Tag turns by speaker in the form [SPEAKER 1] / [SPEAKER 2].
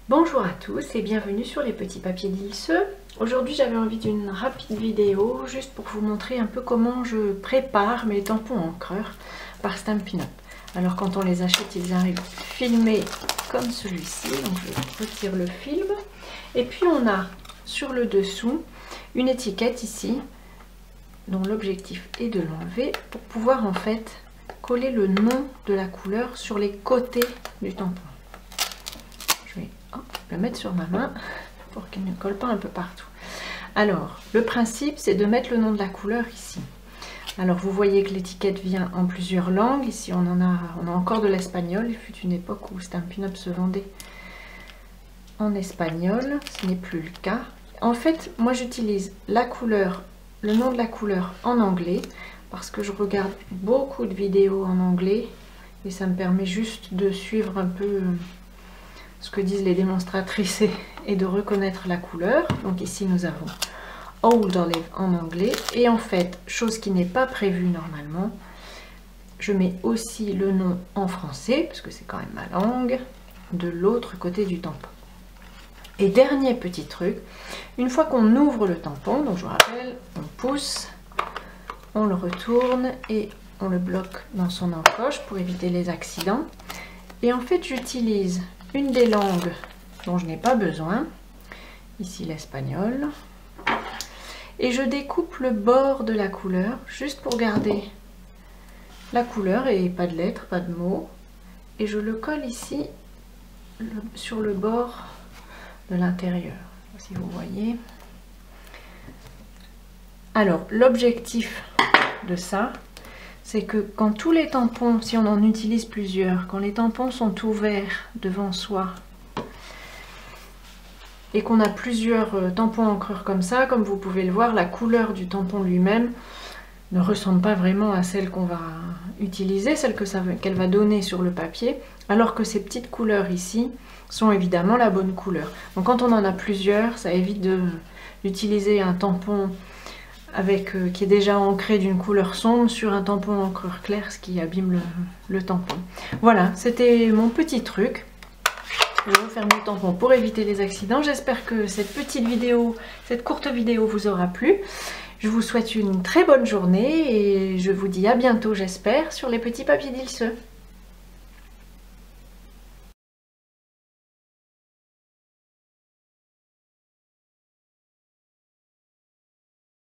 [SPEAKER 1] Bonjour à tous et bienvenue sur les petits papiers d'Ilse. Aujourd'hui j'avais envie d'une rapide vidéo juste pour vous montrer un peu comment je prépare mes tampons encreurs par Stampin' Up. Alors quand on les achète ils arrivent filmés comme celui-ci, donc je retire le film. Et puis on a sur le dessous une étiquette ici dont l'objectif est de l'enlever pour pouvoir en fait coller le nom de la couleur sur les côtés du tampon. Je vais le mettre sur ma main pour qu'il ne colle pas un peu partout. Alors, le principe, c'est de mettre le nom de la couleur ici. Alors, vous voyez que l'étiquette vient en plusieurs langues. Ici, on a encore de l'espagnol. Il fut une époque où Stampin' Up se vendait en espagnol. Ce n'est plus le cas. En fait, moi, j'utilise la couleur, le nom de la couleur en anglais parce que je regarde beaucoup de vidéos en anglais et ça me permet juste de suivre un peu ce que disent les démonstratrices et de reconnaître la couleur. Donc ici nous avons Old Olive en anglais et en fait, chose qui n'est pas prévue normalement, je mets aussi le nom en français parce que c'est quand même ma langue de l'autre côté du tampon. Et dernier petit truc, une fois qu'on ouvre le tampon, donc je vous rappelle, on pousse, on le retourne et on le bloque dans son encoche pour éviter les accidents. Et en fait j'utilise une des langues dont je n'ai pas besoin, ici l'espagnol, et je découpe le bord de la couleur juste pour garder la couleur et pas de lettres, pas de mots, et je le colle ici sur le bord de l'intérieur, si vous voyez. Alors l'objectif de ça, c'est que quand tous les tampons, si on en utilise plusieurs, quand les tampons sont ouverts devant soi et qu'on a plusieurs tampons encreurs comme ça, comme vous pouvez le voir, la couleur du tampon lui-même ne ressemble pas vraiment à celle qu'on va utiliser, celle qu'elle va donner sur le papier, alors que ces petites couleurs ici sont évidemment la bonne couleur. Donc quand on en a plusieurs, ça évite d'utiliser un tampon qui est déjà ancré d'une couleur sombre sur un tampon encreur clair, ce qui abîme le tampon. Voilà, c'était mon petit truc. Je referme le tampon pour éviter les accidents. J'espère que cette petite vidéo, cette courte vidéo vous aura plu. Je vous souhaite une très bonne journée et je vous dis à bientôt, j'espère, sur les petits papiers d'Ilse.